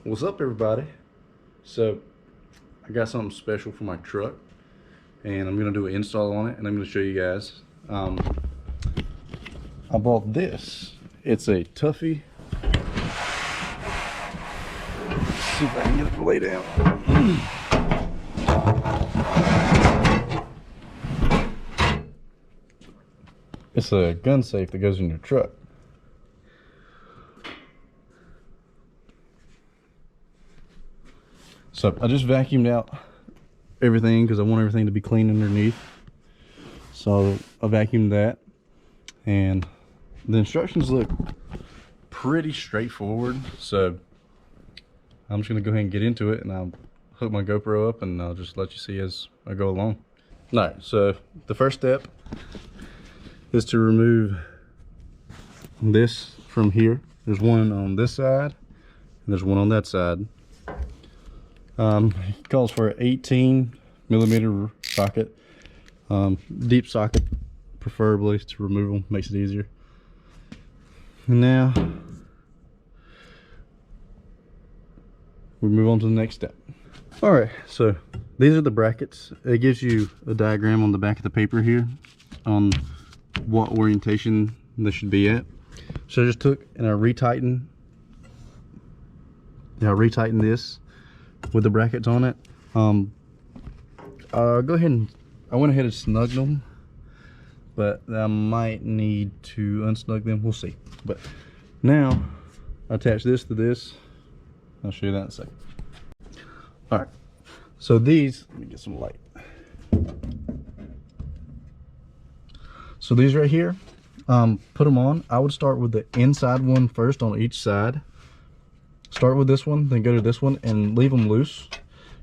What's up, everybody? So I got something special for my truck, and I'm gonna do an install on it, and I'm gonna show you guys. I bought this. It's a Tuffy. Let's see if I can get it to lay down. It's a gun safe that goes in your truck. So I just vacuumed out everything because I want everything to be clean underneath. So I vacuumed that, and the instructions look pretty straightforward. So I'm just gonna go ahead and get into it, and I'll hook my GoPro up and I'll just let you see as I go along. All right, so the first step is to remove this from here. There's one on this side and there's one on that side. It calls for an 18mm socket, deep socket preferably to remove them, makes it easier. And now we move on to the next step. All right, so these are the brackets. It gives you a diagram on the back of the paper here on what orientation this should be at. So I just took and I retightened this with the brackets on it. Go ahead and I went ahead and snugged them, but I might need to unsnug them. We'll see. But now I attach this to this. I'll show you that in a second. All right, so these, let me get some light. So these right here, put them on. I would start with the inside one first on each side. Start with this one, then go to this one, and leave them loose,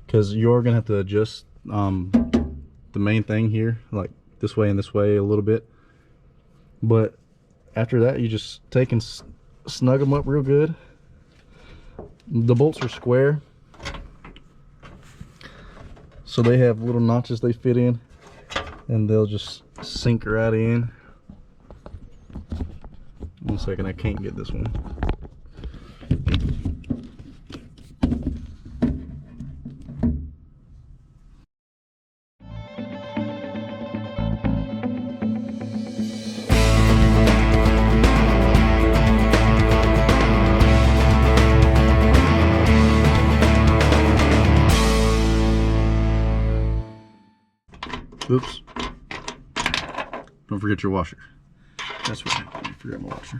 because you're gonna have to adjust the main thing here, like this way and this way a little bit. But after that, you just take and snug them up real good. The bolts are square, so they have little notches they fit in, and they'll just sink right in. 1 second, I can't get this one. Oops. Don't forget your washer. That's right, I forgot my washer.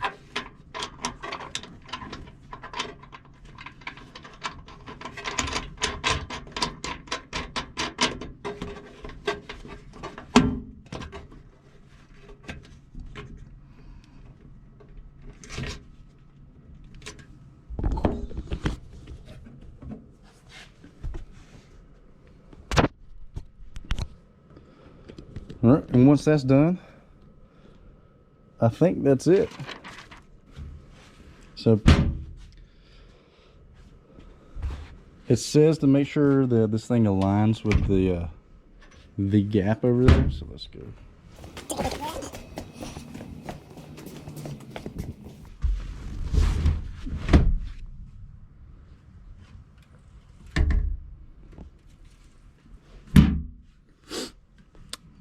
All right, and once that's done, I think that's it. So it says to make sure that this thing aligns with the gap over there. So let's go.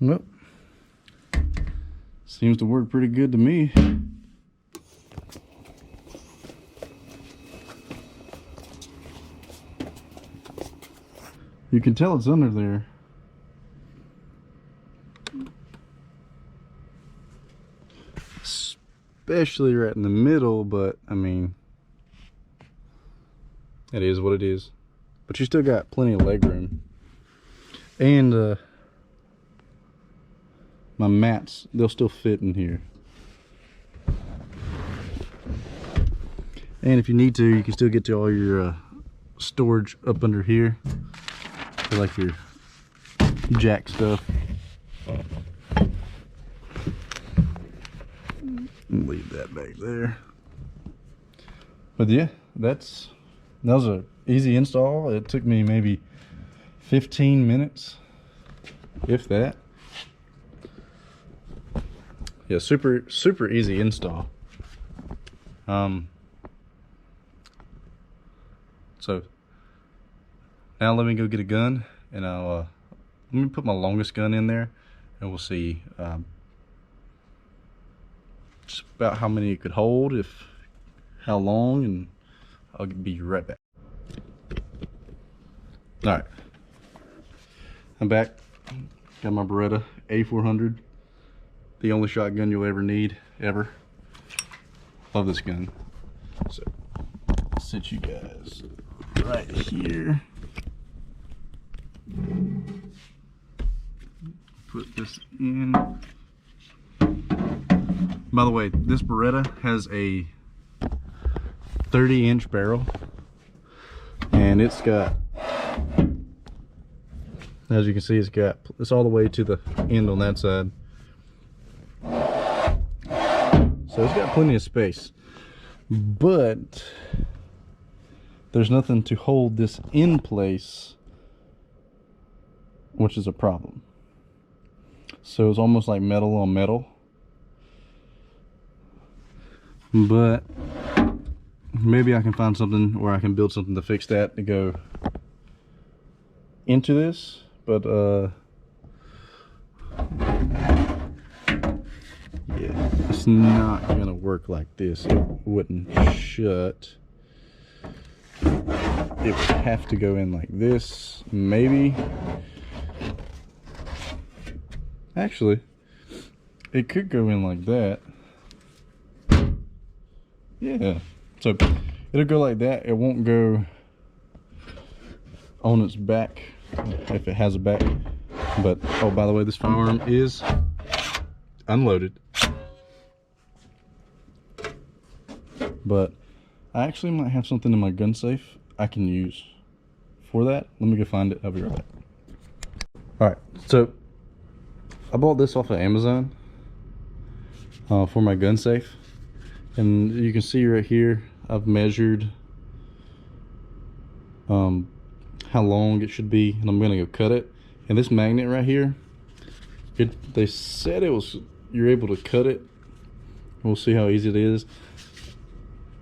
Nope. Seems to work pretty good to me. You can tell it's under there. Especially right in the middle, but I mean, it is what it is. But you still got plenty of leg room. And my mats, they'll still fit in here. And if you need to, you can still get to all your storage up under here, for like your jack stuff. Leave that back there. But yeah, that was an easy install. It took me maybe 15 minutes, if that. Yeah, super easy install. So now let me go get a gun, and I'll let me put my longest gun in there, and we'll see just about how many it could hold, how long, and I'll be right back. All right, I'm back. Got my Beretta A400, the only shotgun you'll ever need, ever. Love this gun. So I'll sit you guys right here. Put this in. By the way, this Beretta has a 30-inch barrel, and it's got, as you can see, it's all the way to the end on that side. So it's got plenty of space, but there's nothing to hold this in place, which is a problem. So it's almost like metal on metal, but maybe I can find something where I can build something to fix that to go into this. But yeah, it's not gonna work like this. It wouldn't shut. It would have to go in like this, maybe. Actually, it could go in like that. Yeah, so it'll go like that. It won't go on its back if it has a back. But oh, by the way, this firearm is unloaded. But I actually might have something in my gun safe I can use for that. Let me go find it. I'll be right back. Alright, so I bought this off of Amazon for my gun safe. And you can see right here, I've measured how long it should be, and I'm gonna go cut it. And this magnet right here, they said you're able to cut it. We'll see how easy it is.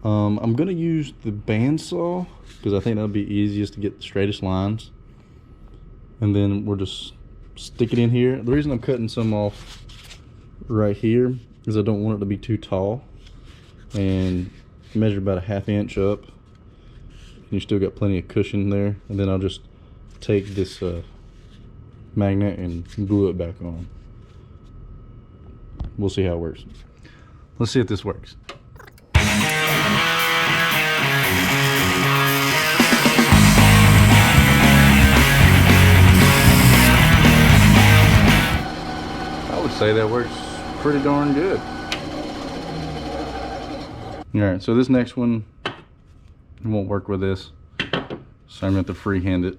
I'm gonna use the bandsaw because I think that'll be easiest to get the straightest lines. And then we'll just stick it in here. The reason I'm cutting some off right here is I don't want it to be too tall, and measure about a ½ inch up. And you still got plenty of cushion there. And then I'll just take this magnet and glue it back on. We'll see how it works. Let's see if this works. I would say that works pretty darn good. Alright, so this next one won't work with this, so I'm going to have to freehand it.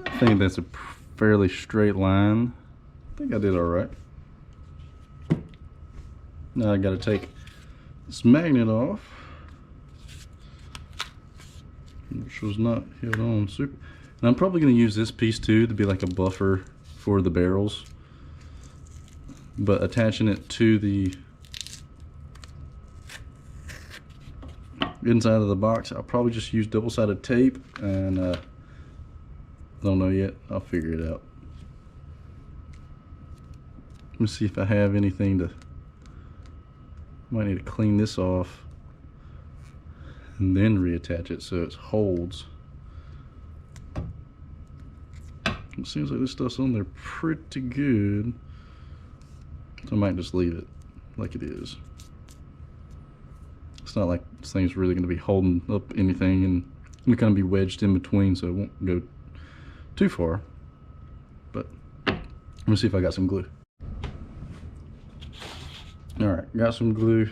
I think that's a fairly straight line. I think I did all right. Now I got to take this magnet off, which was not held on super. And I'm probably going to use this piece too to be like a buffer for the barrels, but attaching it to the inside of the box, I'll probably just use double-sided tape, and I don't know yet. I'll figure it out. Let me see if I have anything to. Might need to clean this off and then reattach it so it holds. It seems like this stuff's on there pretty good, so I might just leave it like it is. It's not like this thing's really going to be holding up anything, and it's going to be wedged in between, so it won't go too far. But let me see if I got some glue. Alright, got some glue.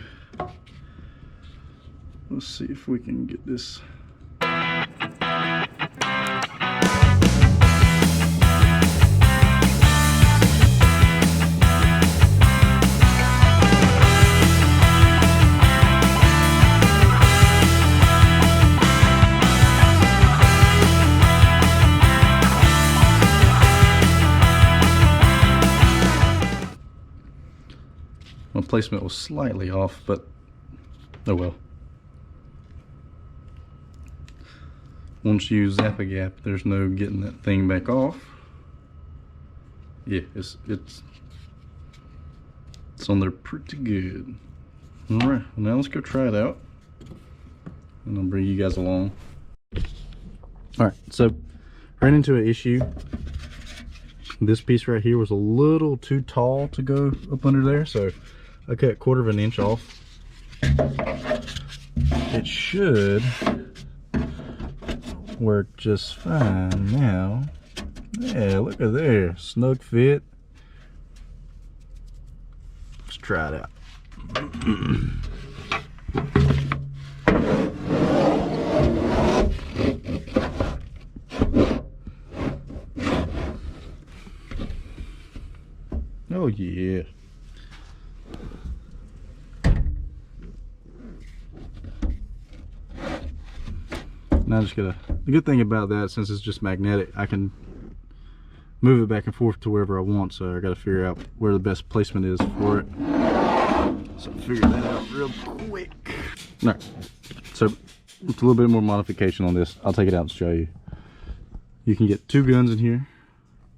Let's see if we can get this. My placement was slightly off, but oh well. Once you zap a gap, there's no getting that thing back off. Yeah, it's on there pretty good. All right, well, now let's go try it out, and I'll bring you guys along. All right, so ran into an issue. This piece right here was a little too tall to go up under there, so I cut 1/4 inch off. It should work just fine now. Yeah, look at there, snug fit. Let's try it out. Oh yeah. Now I just gotta, the good thing about that, since it's just magnetic, I can move it back and forth to wherever I want, so I gotta figure out where the best placement is for it. So I'll figure that out real quick. Alright, so it's a little bit more modification on this. I'll take it out and show you. You can get 2 guns in here,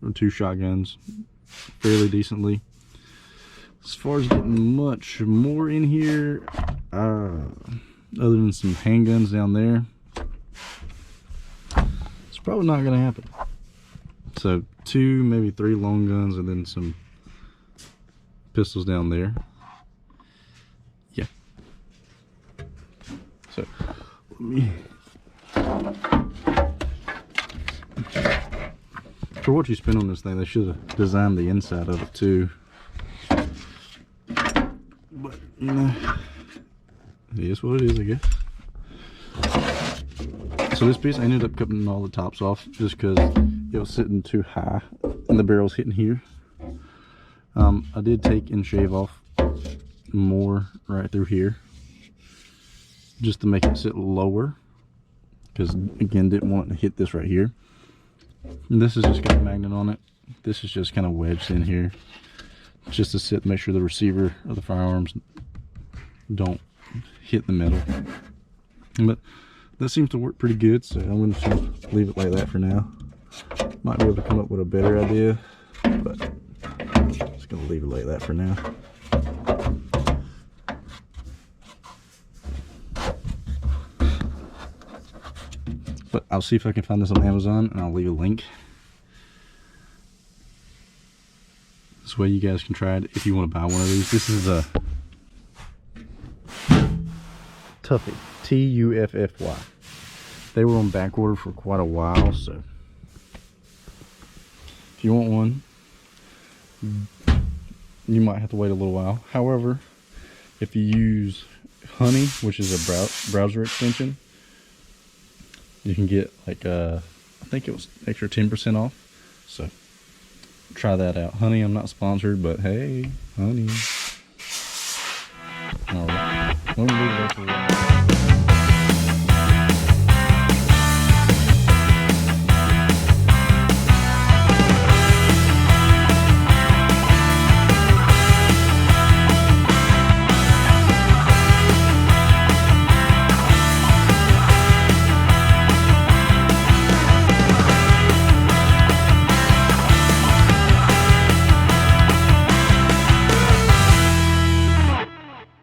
or 2 shotguns, fairly decently. As far as getting much more in here, other than some handguns down there, it's probably not going to happen. So 2, maybe 3 long guns, and then some pistols down there. Yeah. So let me, for what you spend on this thing, they should have designed the inside of it too. But you know, it is what it is, I guess. So this piece, I ended up cutting all the tops off just because it was sitting too high and the barrel's hitting here. I did take and shave off more right through here just to make it sit lower, because again, didn't want it to hit this right here. And this has just got a magnet on it. This is just kind of wedged in here just to sit, make sure the receiver of the firearms don't hit the metal. But that seems to work pretty good, so I'm going to leave it like that for now. Might be able to come up with a better idea, but I'm just going to leave it like that for now. But I'll see if I can find this on Amazon, and I'll leave a link. This way you guys can try it if you want to buy one of these. This is a Tuffy, Tuffy. They were on back order for quite a while, so if you want one, you might have to wait a little while. However, if you use Honey, which is a browser extension, you can get like I think it was extra 10% off. So try that out. Honey, I'm not sponsored, but hey, Honey. All right, let me move it over.